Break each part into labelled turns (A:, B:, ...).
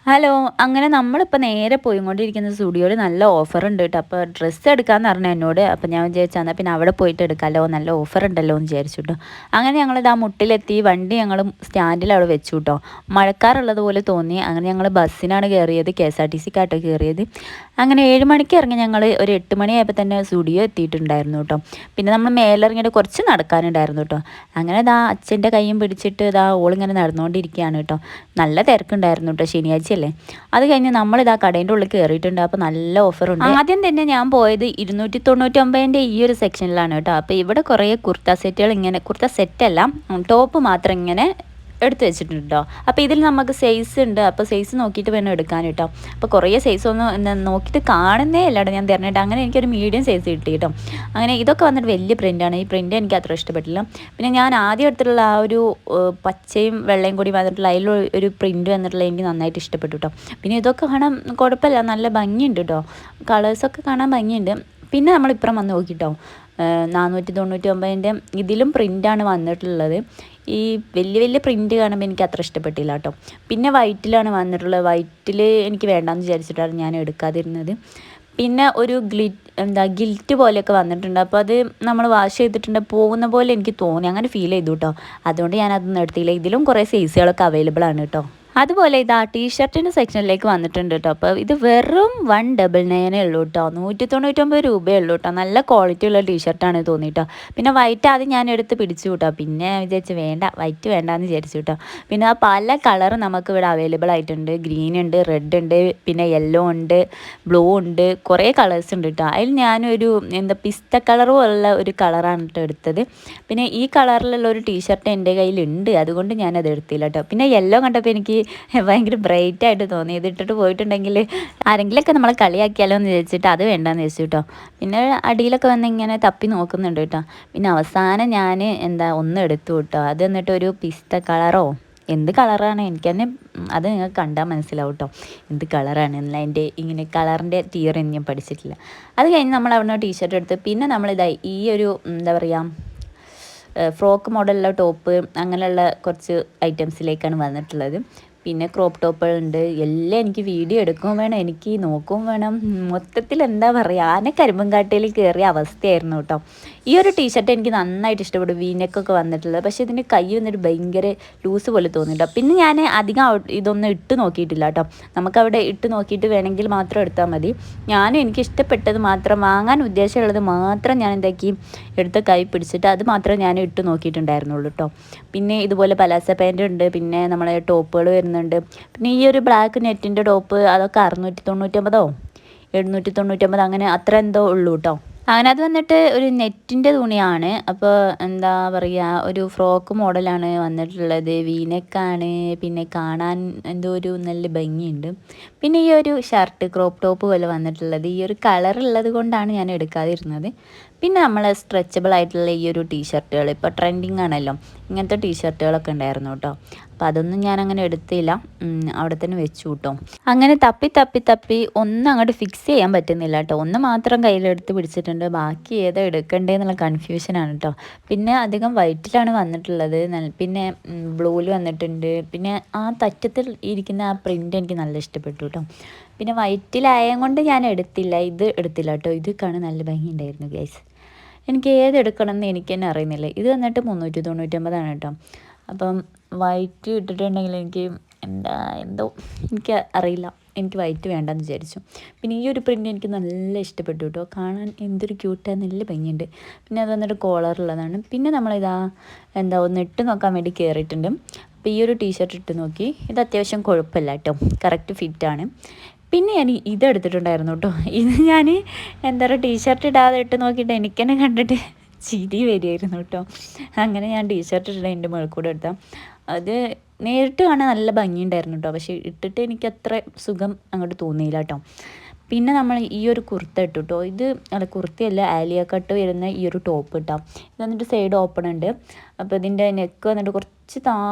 A: Hello. അങ്ങനെ നമ്മളിപ്പോൾ നേരെ പോയിക്കൊണ്ടിരിക്കുന്ന സ്റ്റുഡിയോയിൽ നല്ല ഓഫർ ഉണ്ട് കേട്ടോ. അപ്പോൾ ഡ്രസ്സ് എടുക്കാമെന്ന് പറഞ്ഞു എന്നോട്. അപ്പോൾ ഞാൻ വിചാരിച്ചു എന്നാൽ പിന്നെ അവിടെ പോയിട്ട് എടുക്കാമല്ലോ, നല്ല ഓഫർ ഉണ്ടല്ലോ എന്ന് വിചാരിച്ചു കേട്ടോ. അങ്ങനെ ഞങ്ങളിത് ആ മുട്ടിലെത്തി വണ്ടി ഞങ്ങൾ സ്റ്റാൻഡിൽ അവിടെ വെച്ചു കേട്ടോ. മഴക്കാറുള്ളത് പോലെ തോന്നി. അങ്ങനെ ഞങ്ങൾ ബസ്സിനാണ് കയറിയത്, KSRTC കാട്ടോ കയറിയത്. അങ്ങനെ 7 മണിക്ക് ഇറങ്ങി ഞങ്ങൾ ഒരു 8 മണിയായപ്പോൾ തന്നെ സ്റ്റുഡിയോ എത്തിയിട്ടുണ്ടായിരുന്നു കേട്ടോ. പിന്നെ നമ്മൾ മേലിറങ്ങിയിട്ട് കുറച്ച് നടക്കാനുണ്ടായിരുന്നു കേട്ടോ. അങ്ങനെ ഇതാ അച്ഛൻ്റെ കൈയും പിടിച്ചിട്ട് ഇതാ ഓളിങ്ങനെ നടന്നുകൊണ്ടിരിക്കുകയാണ് കേട്ടോ. നല്ല തിരക്കുണ്ടായിരുന്നു കേട്ടോ, ശനിയാഴ്ച അല്ലേ. അത് കഴിഞ്ഞ് നമ്മളിതാ കടേൻ്റെ ഉള്ളിൽ കയറിയിട്ടുണ്ട്. അപ്പോൾ നല്ല ഓഫറുണ്ട്. ആദ്യം തന്നെ ഞാൻ പോയത് 299ൻ്റെ ഈ ഒരു സെക്ഷനിലാണ് കേട്ടോ. അപ്പോൾ ഇവിടെ കുറേ കുർത്ത സെറ്റുകൾ, ഇങ്ങനെ കുർത്ത സെറ്റല്ല, ടോപ്പ് മാത്രം ഇങ്ങനെ എടുത്ത് വെച്ചിട്ടുണ്ട് കേട്ടോ. അപ്പോൾ ഇതിൽ നമുക്ക് സൈസ് ഉണ്ട്. അപ്പോൾ സൈസ് നോക്കിയിട്ട് വേണം എടുക്കാൻ കേട്ടോ. അപ്പോൾ കുറേ സൈസ് ഒന്നും നോക്കിയിട്ട് കാണുന്നേ അല്ലാട്ടോ ഞാൻ തരണേട്ടോ. അങ്ങനെ എനിക്കൊരു മീഡിയം സൈസ് കിട്ടി കേട്ടോ. അങ്ങനെ ഇതൊക്കെ വന്നിട്ട് വലിയ പ്രിൻ്റാണ്. ഈ പ്രിൻ്റ് എനിക്ക് അത്ര ഇഷ്ടപ്പെട്ടില്ല. പിന്നെ ഞാൻ ആദ്യം എടുത്തിട്ടുള്ള ആ ഒരു പച്ചയും വെള്ളയും കൂടി വന്നിട്ടുള്ള അതിൽ ഒരു പ്രിൻ്റ് വന്നിട്ടുള്ള എനിക്ക് നന്നായിട്ട് ഇഷ്ടപ്പെട്ടു കേട്ടോ. പിന്നെ ഇതൊക്കെ കാണാൻ കുഴപ്പമില്ല, നല്ല ഭംഗിയുണ്ട് കേട്ടോ. കളേഴ്സൊക്കെ കാണാൻ ഭംഗിയുണ്ട്. പിന്നെ നമ്മളിപ്പുറം വന്ന് നോക്കിട്ടോ, 499ൻ്റെ ഇതിലും പ്രിൻ്റാണ് വന്നിട്ടുള്ളത്. ഈ വലിയ വലിയ പ്രിൻ്റ് കാണുമ്പോൾ എനിക്ക് അത്ര ഇഷ്ടപ്പെട്ടില്ല കേട്ടോ. പിന്നെ വൈറ്റിലാണ് വന്നിട്ടുള്ളത്. വൈറ്റിൽ എനിക്ക് വേണ്ടാന്ന് വിചാരിച്ചിട്ടാണ് ഞാൻ എടുക്കാതിരുന്നത്. പിന്നെ ഒരു ഗിൽറ്റ് പോലെയൊക്കെ വന്നിട്ടുണ്ട്. അപ്പോൾ അത് നമ്മൾ വാഷ് ചെയ്തിട്ടുണ്ട് പോകുന്ന പോലെ എനിക്ക് തോന്നി, അങ്ങനെ ഫീൽ ചെയ്തു കേട്ടോ. അതുകൊണ്ട് ഞാനതൊന്നും എടുത്തില്ല. ഇതിലും കുറേ സൈസുകളൊക്കെ അവൈലബിൾ ആണ് കേട്ടോ. അതുപോലെ ഇതാ ടീഷർട്ടിൻ്റെ സെക്ഷനിലേക്ക് വന്നിട്ടുണ്ട് കേട്ടോ. അപ്പോൾ ഇത് വെറും 199 ഉള്ളൂ കേട്ടോ. 199 രൂപയേ ഉള്ളൂ കേട്ടോ. നല്ല ക്വാളിറ്റി ഉള്ള ടീഷർട്ടാണ് തോന്നിട്ടോ. പിന്നെ വൈറ്റ് ആദ്യം ഞാൻ എടുത്ത് പിടിച്ചു കേട്ടോ. പിന്നെ വിചാരിച്ചു വേണ്ട, വൈറ്റ് വേണ്ടാന്ന് വിചാരിച്ചു കേട്ടോ. പിന്നെ ആ പല കളർ നമുക്ക് ഇവിടെ അവൈലബിൾ ആയിട്ടുണ്ട്. ഗ്രീൻ ഉണ്ട്, റെഡ് ഉണ്ട്, പിന്നെ യെല്ലോ ഉണ്ട്, ബ്ലൂ ഉണ്ട്, കുറേ കളേഴ്സ് ഉണ്ട് കേട്ടോ. അതിൽ ഞാനൊരു പിസ്ത കളറും ഉള്ള ഒരു കളറാണ് കേട്ടോ എടുത്തത്. പിന്നെ ഈ കളറിലുള്ള ഒരു ടീഷർട്ട് എൻ്റെ കയ്യിലുണ്ട്, അതുകൊണ്ട് ഞാനത് എടുത്തില്ല കേട്ടോ. പിന്നെ യെല്ലോ കണ്ടപ്പോൾ എനിക്ക് ഭയങ്കര ബ്രൈറ്റായിട്ട് തോന്നി. ഇത് ഇട്ടിട്ട് പോയിട്ടുണ്ടെങ്കിൽ ആരെങ്കിലുമൊക്കെ നമ്മളെ കളിയാക്കിയാലോ എന്ന് വിചാരിച്ചിട്ട് അത് വേണ്ടാന്ന് വെച്ചു കേട്ടോ. പിന്നെ അടിയിലൊക്കെ വന്ന് ഇങ്ങനെ തപ്പി നോക്കുന്നുണ്ട് കേട്ടോ. പിന്നെ അവസാനം ഞാൻ ഒന്ന് എടുത്തു കേട്ടോ. അത് എന്നിട്ട് ഒരു പിസ്ത കളറോ എന്ത് കളറാണ് എനിക്ക് തന്നെ അത് നിങ്ങൾക്ക് കണ്ടാൽ മനസ്സിലാവും കേട്ടോ എന്ത് കളറാണ് എന്നുള്ള. അതിൻ്റെ ഇങ്ങനെ കളറിൻ്റെ തിയറി ഞാൻ പഠിച്ചിട്ടില്ല. അത് കഴിഞ്ഞ് നമ്മൾ അവിടെ നിന്ന് ടീഷർട്ട് എടുത്ത് പിന്നെ നമ്മളിതായി ഈ ഒരു ഫ്രോക്ക് മോഡലുള്ള ടോപ്പ് അങ്ങനെയുള്ള കുറച്ച് ഐറ്റംസിലേക്കാണ് വന്നിട്ടുള്ളത്. പിന്നെ ക്രോപ്പ് ടോപ്പുകളുണ്ട്. എല്ലാം എനിക്ക് വീഡിയോ എടുക്കുകയും വേണം, എനിക്ക് നോക്കുകയും വേണം. മൊത്തത്തിൽ എന്താ പറയുക, ആന കരിമ്പൻകാട്ടയിൽ കയറിയ അവസ്ഥയായിരുന്നു കേട്ടോ. ഈ ഒരു ടീഷർട്ട് എനിക്ക് നന്നായിട്ട് ഇഷ്ടപ്പെട്ടു, വീനെക്കൊക്കെ വന്നിട്ടുള്ളത്. പക്ഷേ ഇതിൻ്റെ കൈ വന്നിട്ട് ഭയങ്കര ലൂസ് പോലെ തോന്നിട്ടോ. പിന്നെ ഞാൻ അധികം ഇതൊന്നും ഇട്ട് നോക്കിയിട്ടില്ല കേട്ടോ. നമുക്കവിടെ ഇട്ട് നോക്കിയിട്ട് വേണമെങ്കിൽ മാത്രം എടുത്താൽ മതി. ഞാനും എനിക്ക് ഇഷ്ടപ്പെട്ടത് മാത്രം, വാങ്ങാൻ ഉദ്ദേശമുള്ളത് മാത്രം ഞാൻ എന്താക്കി എടുത്ത കൈ പിടിച്ചിട്ട് അത് മാത്രം ഞാൻ ഇട്ട് നോക്കിയിട്ടുണ്ടായിരുന്നുള്ളൂ കേട്ടോ. പിന്നെ ഇതുപോലെ പലാസ പാൻറ് ഉണ്ട്, പിന്നെ നമ്മളെ ടോപ്പുകൾ വരുന്നുണ്ട്. പിന്നെ ഈ ഒരു ബ്ലാക്ക് നെറ്റിൻ്റെ ടോപ്പ് അതൊക്കെ 699 799 അങ്ങനെ അത്ര എന്തോ ഉള്ളൂ കേട്ടോ. അങ്ങനെ അത് വന്നിട്ട് ഒരു നെറ്റിൻ്റെ തുണിയാണ്. അപ്പോൾ എന്താ പറയുക, ഒരു ഫ്രോക്ക് മോഡലാണ് വന്നിട്ടുള്ളത്. വീനെക്കാണ്. പിന്നെ കാണാൻ എന്തോ ഒരു നല്ല ഭംഗിയുണ്ട്. പിന്നെ ഈ ഒരു ഷർട്ട് ക്രോപ്പ് ടോപ്പ് പോലെ വന്നിട്ടുള്ളത്, ഈ ഒരു കളർ ഉള്ളത് കൊണ്ടാണ് ഞാൻ എടുക്കാതിരുന്നത്. പിന്നെ നമ്മൾ സ്ട്രെച്ചബിൾ ആയിട്ടുള്ള ഈ ഒരു ടീഷർട്ടുകൾ ഇപ്പോൾ ട്രെൻഡിങ് ആണല്ലോ, ഇങ്ങനത്തെ ടീഷർട്ടുകളൊക്കെ ഉണ്ടായിരുന്നു കേട്ടോ. അപ്പോൾ അതൊന്നും ഞാൻ അങ്ങനെ എടുത്തില്ല, അവിടെ തന്നെ വെച്ചു കേട്ടോ. അങ്ങനെ തപ്പി തപ്പി തപ്പി ഒന്നും അങ്ങോട്ട് ഫിക്സ് ചെയ്യാൻ പറ്റുന്നില്ല കേട്ടോ. ഒന്ന് മാത്രം കയ്യിലെടുത്ത് പിടിച്ചിട്ടുണ്ട്, ബാക്കി ഏതാ എടുക്കണ്ടേന്നുള്ള കൺഫ്യൂഷനാണ് കേട്ടോ. പിന്നെ അധികം വൈറ്റിലാണ് വന്നിട്ടുള്ളത്, പിന്നെ ബ്ലൂവിൽ വന്നിട്ടുണ്ട്. പിന്നെ ആ തറ്റത്തിൽ ഇരിക്കുന്ന ആ പ്രിൻ്റ് എനിക്ക് നല്ല ഇഷ്ടപ്പെട്ടു കേട്ടോ. പിന്നെ വൈറ്റിലായത് കൊണ്ട് ഞാൻ എടുത്തില്ല, ഇത് എടുത്തില്ല കേട്ടോ. ഇത് കാണാൻ നല്ല ഭംഗിയുണ്ടായിരുന്നു ഗൈസ്. എനിക്ക് ഏതെടുക്കണം എന്ന് എനിക്ക് തന്നെ അറിയുന്നില്ല. ഇത് വന്നിട്ട് 399 കേട്ടോ. അപ്പം വൈറ്റ് ഇട്ടിട്ടുണ്ടെങ്കിൽ എനിക്ക് എന്തോ എനിക്ക് അറിയില്ല, എനിക്ക് വൈറ്റ് വേണ്ടെന്ന് വിചാരിച്ചു. പിന്നെ ഈ ഒരു പ്രിൻ്റ് എനിക്ക് നല്ല ഇഷ്ടപ്പെട്ടു കേട്ടോ. കാണാൻ എന്തൊരു ക്യൂട്ടാണ്, നല്ല ഭംഗിയുണ്ട്. പിന്നെ അത് വന്നിട്ട് കോളറുള്ളതാണ്. പിന്നെ നമ്മളിതാ ഒന്ന് ഇട്ട് നോക്കാൻ വേണ്ടി കയറിയിട്ടുണ്ട്. അപ്പോൾ ഈ ഒരു ടീഷർട്ട് ഇട്ട് നോക്കി, ഇത് അത്യാവശ്യം കുഴപ്പമില്ല കേട്ടോ, കറക്റ്റ് ഫിറ്റാണ്. പിന്നെ ഞാൻ ഇതെടുത്തിട്ടുണ്ടായിരുന്നു കേട്ടോ. ഇത് ഞാൻ ടീഷർട്ട് ഇടാതെ ഇട്ട് നോക്കിയിട്ട് എനിക്ക് തന്നെ കണ്ടിട്ട് ചിരി വരികയായിരുന്നു കേട്ടോ. അങ്ങനെ ഞാൻ ടീഷർട്ട് ഇട്ടിട്ട് എൻ്റെ മുകളിൽ കൂടെ എടുത്താൽ അത് നേരിട്ട് കാണാൻ നല്ല ഭംഗിയുണ്ടായിരുന്നു കേട്ടോ. പക്ഷേ ഇട്ടിട്ട് എനിക്കത്ര സുഖം അങ്ങോട്ട് തോന്നിയില്ല കേട്ടോ. പിന്നെ നമ്മൾ ഈ ഒരു കുർത്ത ഇട്ടു കേട്ടോ. ഇത് കുർത്തയല്ല, ആലിയ കട്ട് വരുന്ന ഈ ഒരു ടോപ്പ് ഇട്ടാം. ഇത് വന്നിട്ട് സൈഡ് ഓപ്പൺ ഉണ്ട്. അപ്പോൾ ഇതിൻ്റെ നെക്ക് വന്നിട്ട് കുറച്ച്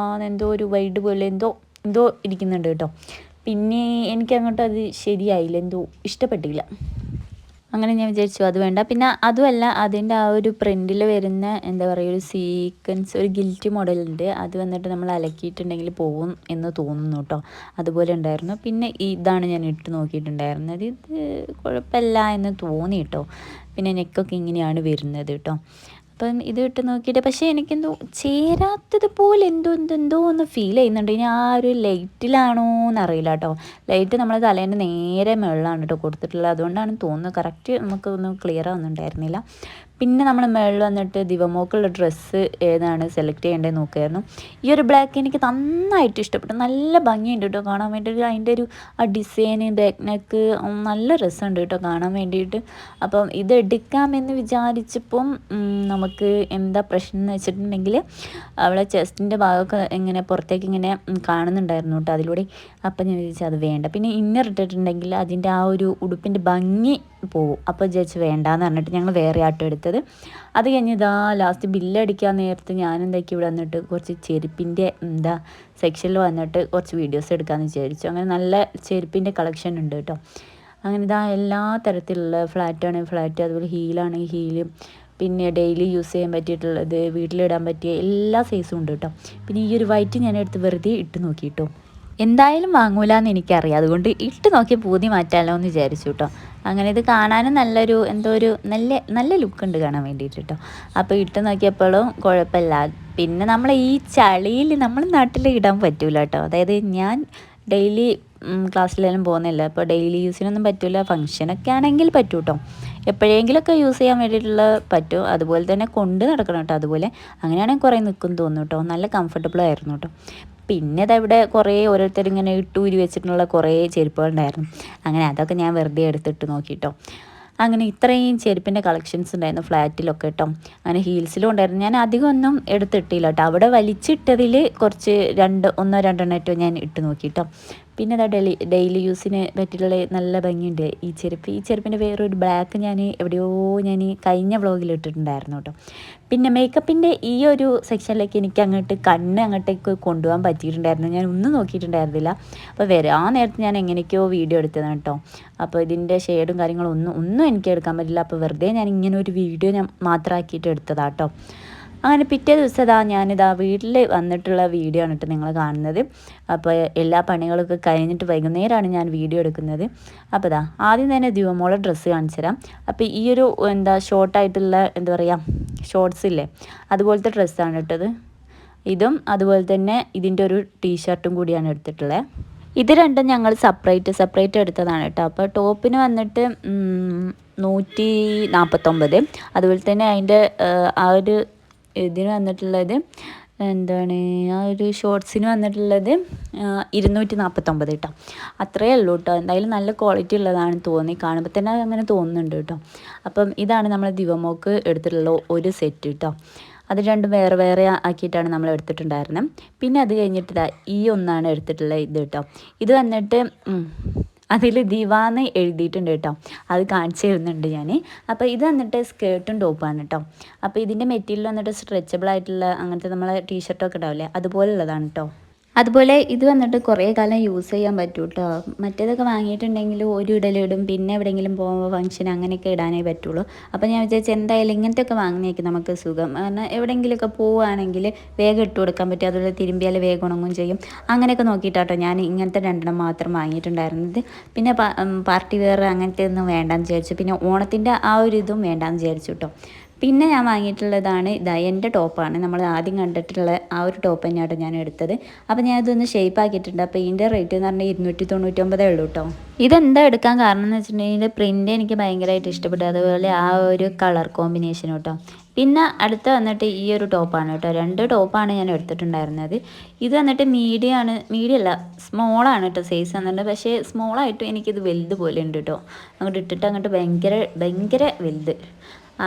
A: എന്തോ ഒരു വൈഡ് പോലെ എന്തോ ഇരിക്കുന്നുണ്ട് കേട്ടോ. പിന്നെ എനിക്ക് അങ്ങോട്ട് അത് ശരിയായില്ല, എന്തോ ഇഷ്ടപ്പെട്ടില്ല. അങ്ങനെ ഞാൻ വിചാരിച്ചു അത് വേണ്ട. പിന്നെ അതുമല്ല അതിൻ്റെ ആ ഒരു പ്രിൻറ്റിൽ വരുന്ന എന്താ പറയുക ഒരു സീക്വൻസ് ഒരു ഗിൽറ്റ് മോഡലുണ്ട്. അത് വന്നിട്ട് നമ്മൾ അലക്കിയിട്ടുണ്ടെങ്കിൽ പോവും എന്ന് തോന്നുന്നു കേട്ടോ. അതുപോലെ ഉണ്ടായിരുന്നു. പിന്നെ ഇതാണ് ഞാൻ ഇട്ട് നോക്കിയിട്ടുണ്ടായിരുന്നത്. ഇത് കുഴപ്പമില്ല എന്ന് തോന്നി കേട്ടോ. പിന്നെ നെക്കൊക്കെ ഇങ്ങനെയാണ് വരുന്നത് കേട്ടോ. അപ്പം ഇത് ഇട്ട് നോക്കിയിട്ട് പക്ഷേ എനിക്കെന്തോ ചേരാത്തത് പോലെ എന്തോ ഒന്ന് ഫീൽ ചെയ്യുന്നുണ്ട്. ഇനി ആ ഒരു ലൈറ്റിലാണോ എന്നറിയില്ല കേട്ടോ. ലൈറ്റ് നമ്മൾ തലേൻ്റെ നേരെ മുകളിലാണ് കേട്ടോ കൊടുത്തിട്ടുള്ളത്. അതുകൊണ്ടാണ് തോന്നുന്നത്. കറക്റ്റ് നമുക്കൊന്നും ക്ലിയർ ആവുന്നുണ്ടായിരുന്നില്ല. പിന്നെ നമ്മൾ മുകളിൽ വന്നിട്ട് ദിവമോക്കുള്ള ഡ്രസ്സ് ഏതാണ് സെലക്ട് ചെയ്യേണ്ടത് നോക്കുമായിരുന്നു. ഈ ഒരു ബ്ലാക്ക് എനിക്ക് നന്നായിട്ട് ഇഷ്ടപ്പെട്ടു. നല്ല ഭംഗിയുണ്ട് കേട്ടോ കാണാൻ വേണ്ടിയിട്ട്. അതിൻ്റെ ഒരു ആ ഡിസൈന് ബാക്ക് നെക്ക് നല്ല രസമുണ്ട് കേട്ടോ കാണാൻ വേണ്ടിയിട്ട്. അപ്പം ഇത് എടുക്കാമെന്ന് വിചാരിച്ചപ്പം നമുക്ക് എന്താ പ്രശ്നം എന്ന് വെച്ചിട്ടുണ്ടെങ്കിൽ അവളെ ചെസ്റ്റിൻ്റെ ഭാഗമൊക്കെ ഇങ്ങനെ പുറത്തേക്ക് ഇങ്ങനെ കാണുന്നുണ്ടായിരുന്നു കേട്ടോ അതിലൂടെ. അപ്പം ഞാൻ വിചാരിച്ചു അത് വേണ്ട. പിന്നെ ഇന്നർ ഇട്ടിട്ടുണ്ടെങ്കിൽ അതിൻ്റെ ആ ഒരു ഉടുപ്പിൻ്റെ ഭംഗി പോവും. അപ്പോൾ വിചാരിച്ച് വേണ്ടാന്ന് പറഞ്ഞിട്ട് ഞങ്ങൾ വേറെ ആട്ടോ എടുത്തത്. അത് കഴിഞ്ഞ് ഇതാ ലാസ്റ്റ് ബില്ലടിക്കാൻ നേരത്ത് ഞാൻ എന്താക്കി ഇവിടെ വന്നിട്ട് കുറച്ച് ചെരുപ്പിൻ്റെ സെക്ഷനിൽ വന്നിട്ട് കുറച്ച് വീഡിയോസ് എടുക്കാമെന്ന് വിചാരിച്ചു. അങ്ങനെ നല്ല ചെരുപ്പിൻ്റെ കളക്ഷൻ ഉണ്ട് കേട്ടോ. അങ്ങനെ ഇതാ എല്ലാ തരത്തിലുള്ള ഫ്ലാറ്റാണെങ്കിൽ ഫ്ലാറ്റ്, അതുപോലെ ഹീലാണെങ്കിൽ ഹീല്, പിന്നെ ഡെയിലി യൂസ് ചെയ്യാൻ പറ്റിയിട്ടുള്ളത്, വീട്ടിലിടാൻ പറ്റിയ എല്ലാ സൈസും ഉണ്ട് കേട്ടോ. പിന്നെ ഈ ഒരു വൈറ്റ് ഞാൻ എടുത്ത് വെറുതെ ഇട്ട് നോക്കി കേട്ടോ. എന്തായാലും വാങ്ങൂലെന്ന് എനിക്കറിയാം. അതുകൊണ്ട് ഇട്ട് നോക്കി പൂതി മാറ്റാമല്ലോ എന്ന് വിചാരിച്ചു കേട്ടോ. അങ്ങനെ ഇത് കാണാനും നല്ലൊരു എന്തോ ഒരു നല്ല ലുക്കുണ്ട് കാണാൻ വേണ്ടിയിട്ട് കേട്ടോ. അപ്പോൾ ഇട്ട് നോക്കിയപ്പോഴും കുഴപ്പമില്ല. പിന്നെ നമ്മൾ ഈ ചളിയിൽ നമ്മൾ നാട്ടിൽ ഇടാൻ പറ്റൂല കേട്ടോ. അതായത് ഞാൻ ഡെയിലി ക്ലാസ്സിലെല്ലാം പോകുന്നില്ല. അപ്പോൾ ഡെയിലി യൂസിനൊന്നും പറ്റില്ല. ഫംഗ്ഷനൊക്കെ ആണെങ്കിൽ പറ്റും കേട്ടോ. എപ്പോഴെങ്കിലുമൊക്കെ യൂസ് ചെയ്യാൻ വേണ്ടിയിട്ടുള്ള പറ്റും. അതുപോലെ തന്നെ കൊണ്ട് നടക്കണം കേട്ടോ. അതുപോലെ അങ്ങനെയാണെങ്കിൽ കുറേ നിൽക്കും തോന്നുന്നു കേട്ടോ. നല്ല കംഫർട്ടബിൾ ആയിരുന്നു കേട്ടോ. പിന്നെ അതവിടെ കുറേ ഓരോരുത്തരിങ്ങനെ ഇട്ടൂരി വെച്ചിട്ടുള്ള കുറേ ചെരുപ്പുകളുണ്ടായിരുന്നു. അങ്ങനെ അതൊക്കെ ഞാൻ വെറുതെ എടുത്തിട്ട് നോക്കിട്ടോ. അങ്ങനെ ഇത്രയും ചെരുപ്പിൻ്റെ കളക്ഷൻസ് ഉണ്ടായിരുന്നു ഫ്ലാറ്റിലൊക്കെ കേട്ടോ. അങ്ങനെ ഹീൽസിലും ഉണ്ടായിരുന്നു. ഞാൻ അധികം ഒന്നും എടുത്തിട്ടില്ല കേട്ടോ. അവിടെ വലിച്ചിട്ടതിൽ കുറച്ച് ഒന്നോ രണ്ടെണ്ണോ ഞാൻ ഇട്ട് നോക്കിട്ടോ. പിന്നെ അതാ ഡെയിലി യൂസിന് പറ്റിയിട്ടുള്ള നല്ല ഭംഗിയുണ്ട് ഈ ചെരുപ്പ്. ഈ ചെരുപ്പിൻ്റെ വേറൊരു ബ്ലാക്ക് ഞാൻ കഴിഞ്ഞ വ്ളോഗിൽ ഇട്ടിട്ടുണ്ടായിരുന്നു കേട്ടോ. പിന്നെ മേക്കപ്പിൻ്റെ ഈ ഒരു സെക്ഷനിലേക്ക് എനിക്ക് അങ്ങോട്ടേക്ക് കൊണ്ടുപോകാൻ പറ്റിയിട്ടുണ്ടായിരുന്നു. ഞാൻ ഒന്നും നോക്കിയിട്ടുണ്ടായിരുന്നില്ല. അപ്പോൾ ആ നേരത്ത് ഞാൻ എങ്ങനെയൊക്കെയോ വീഡിയോ എടുത്തതാണ് കേട്ടോ. അപ്പോൾ ഇതിൻ്റെ ഷെയ്ഡും കാര്യങ്ങളും ഒന്നും എനിക്ക് എടുക്കാൻ പറ്റില്ല. അപ്പോൾ വെറുതെ ഞാൻ ഇങ്ങനെ ഒരു വീഡിയോ ഞാൻ മാത്രമാക്കിയിട്ട് എടുത്തതാണ് കേട്ടോ. അങ്ങനെ പിറ്റേ ദിവസം ഞാനിതാ വീട്ടിൽ വന്നിട്ടുള്ള വീഡിയോ ആണ് കേട്ടോ നിങ്ങൾ കാണുന്നത്. അപ്പോൾ എല്ലാ പണികളൊക്കെ കഴിഞ്ഞിട്ട് വൈകുന്നേരമാണ് ഞാൻ വീഡിയോ എടുക്കുന്നത്. അപ്പോൾ ആദ്യം തന്നെ ദിവമോളെ ഡ്രസ്സ് കാണിച്ചു തരാം. അപ്പോൾ ഈ ഒരു ഷോർട്ടായിട്ടുള്ള എന്താ പറയുക ഷോർട്സ് ഇല്ലേ, അതുപോലത്തെ ഡ്രസ്സാണ് ഇട്ടത്. ഇതും അതുപോലെ തന്നെ ഇതിൻ്റെ ഒരു ടീഷർട്ടും കൂടിയാണ് എടുത്തിട്ടുള്ളത്. ഇത് രണ്ടും ഞങ്ങൾ സെപ്പറേറ്റ് എടുത്തതാണ് കേട്ടോ. അപ്പോൾ ടോപ്പിന് വന്നിട്ട് 149, അതുപോലെ തന്നെ അതിൻ്റെ ആ ഒരു ഇതിന് വന്നിട്ടുള്ളത് ആ ഒരു ഷോർട്സിന് വന്നിട്ടുള്ളത് 249 കേട്ടോ. അത്രയേ ഉള്ളൂ കേട്ടോ. എന്തായാലും നല്ല ക്വാളിറ്റി ഉള്ളതാണ് തോന്നി, കാണുമ്പോൾ തന്നെ അങ്ങനെ തോന്നുന്നുണ്ട് കേട്ടോ. അപ്പം ഇതാണ് നമ്മൾ ദിവമോക്ക് എടുത്തിട്ടുള്ള ഒരു സെറ്റ് കേട്ടോ. അത് രണ്ടും വേറെ ആക്കിയിട്ടാണ് നമ്മൾ എടുത്തിട്ടുണ്ടായിരുന്നത്. പിന്നെ അത് കഴിഞ്ഞിട്ട് ഈ ഒന്നാണ് എടുത്തിട്ടുള്ളത് ഇത് കേട്ടോ. ഇത് വന്നിട്ട് അതിൽ ദിവാന്ന് എഴുതിയിട്ടുണ്ട് കേട്ടോ. അത് കാണിച്ചു തരുന്നുണ്ട് ഞാൻ. അപ്പോൾ ഇത് വന്നിട്ട് സ്കേർട്ടും ടോപ്പാണ് കേട്ടോ. അപ്പോൾ ഇതിൻ്റെ മെറ്റീരിയൽ വന്നിട്ട് സ്ട്രെച്ചബിൾ ആയിട്ടുള്ള അങ്ങനത്തെ നമ്മളെ ടീഷർട്ടൊക്കെ ഉണ്ടാവില്ലേ, അതുപോലുള്ളതാണ് കേട്ടോ. അതുപോലെ ഇത് വന്നിട്ട് കുറേ കാലം യൂസ് ചെയ്യാൻ പറ്റും കേട്ടോ. മറ്റേതൊക്കെ വാങ്ങിയിട്ടുണ്ടെങ്കിൽ ഒരു ഇടലിടും, പിന്നെ എവിടെയെങ്കിലും പോകുമ്പോൾ ഫംഗ്ഷൻ അങ്ങനെയൊക്കെ ഇടാനേ പറ്റുള്ളൂ. അപ്പോൾ ഞാൻ വിചാരിച്ചു എന്തായാലും ഇങ്ങനത്തെയൊക്കെ വാങ്ങുന്നേക്കും നമുക്ക് സുഖം. കാരണം എവിടെയെങ്കിലുമൊക്കെ പോവുകയാണെങ്കിൽ വേഗം ഇട്ട് കൊടുക്കാൻ പറ്റും. അതുപോലെ തിരുമ്പിയാൽ വേഗം ഉണങ്ങും ചെയ്യും. അങ്ങനെയൊക്കെ നോക്കിയിട്ടാട്ടോ ഞാൻ ഇങ്ങനത്തെ 2 മാത്രം വാങ്ങിയിട്ടുണ്ടായിരുന്നത്. പിന്നെ പാർട്ടി വെയർ അങ്ങനത്തെ ഒന്നും വേണ്ടാന്ന് വിചാരിച്ചു. പിന്നെ ഓണത്തിൻ്റെ ആ ഒരു ഇതും വേണ്ടാന്ന് വിചാരിച്ചു കേട്ടോ. പിന്നെ ഞാൻ വാങ്ങിയിട്ടുള്ളതാണ് എൻ്റെ ടോപ്പാണ്. നമ്മൾ ആദ്യം കണ്ടിട്ടുള്ള ആ ഒരു ടോപ്പ് തന്നെയാട്ടോ ഞാൻ എടുത്തത്. അപ്പോൾ ഞാൻ ഇതൊന്ന് ഷേപ്പ് ആക്കിയിട്ടുണ്ട്. അപ്പോൾ ഇതിൻ്റെ റേറ്റ് എന്ന് പറഞ്ഞാൽ 299 ഉള്ളൂ കേട്ടോ. ഇതെന്താ എടുക്കാൻ കാരണം എന്ന് വെച്ചിട്ടുണ്ടെങ്കിൽ ഇതിൻ്റെ പ്രിൻ്റ് എനിക്ക് ഭയങ്കരമായിട്ട് ഇഷ്ടപ്പെട്ടു. അതുപോലെ ആ ഒരു കളർ കോമ്പിനേഷൻ കേട്ടോ. പിന്നെ അടുത്ത് വന്നിട്ട് ഈ ഒരു ടോപ്പാണ് കേട്ടോ. 2 ടോപ്പാണ് ഞാൻ എടുത്തിട്ടുണ്ടായിരുന്നത്. ഇത് വന്നിട്ട് മീഡിയമല്ല സ്മോളാണ് കേട്ടോ സൈസ് വന്നിട്ട്. പക്ഷേ സ്മോളായിട്ടും എനിക്കിത് വലുത് പോലെ ഉണ്ട് കേട്ടോ. അങ്ങോട്ട് ഇട്ടിട്ട് അങ്ങോട്ട് ഭയങ്കര വലുത്.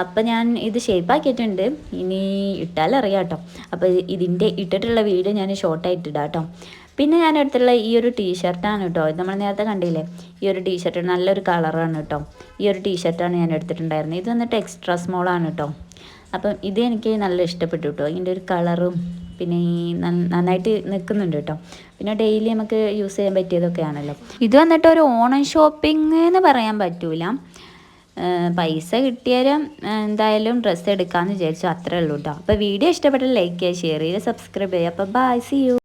A: അപ്പം ഞാൻ ഇത് ഷേപ്പാക്കിയിട്ടുണ്ട്. ഇനി ഇട്ടാലറിയാം കേട്ടോ. അപ്പോൾ ഇതിൻ്റെ ഇട്ടിട്ടുള്ള വീഡിയോ ഞാൻ ഷോർട്ടായിട്ട് ഇടാം കേട്ടോ. പിന്നെ ഞാൻ എടുത്തുള്ള ഈ ഒരു ടീഷർട്ടാണ് കേട്ടോ. ഇത് നമ്മൾ നേരത്തെ കണ്ടില്ലേ, ഈ ഒരു ടീഷർട്ട് നല്ലൊരു കളറാണ് കേട്ടോ. ഈ ഒരു ടീഷർട്ടാണ് ഞാൻ എടുത്തിട്ടുണ്ടായിരുന്നത്. ഇത് വന്നിട്ട് എക്സ്ട്രാ സ്മോളാണ് കേട്ടോ. അപ്പം ഇത് എനിക്ക് നല്ല ഇഷ്ടപ്പെട്ടു കേട്ടോ. ഇതിൻ്റെ ഒരു കളറും പിന്നെ ഈ നന്നായിട്ട് നിൽക്കുന്നുണ്ട് കേട്ടോ. പിന്നെ ഡെയിലി നമുക്ക് യൂസ് ചെയ്യാൻ പറ്റിയതൊക്കെയാണല്ലോ. ഇത് വന്നിട്ട് ഒരു ഓണം ഷോപ്പിംഗ് എന്ന് പറയാൻ പറ്റൂല. പൈസ കിട്ടിയാലും എന്തായാലും ഡ്രസ്സ് എടുക്കാമെന്ന് വിചാരിച്ചു. അത്രേ ഉള്ളൂ കേട്ടോ. അപ്പോൾ വീഡിയോ ഇഷ്ടപ്പെട്ടാൽ ലൈക്ക് ചെയ്യുക, ഷെയർ ചെയ്യുക, സബ്സ്ക്രൈബ് ചെയ്യുക. അപ്പോൾ ബൈ, സി യു.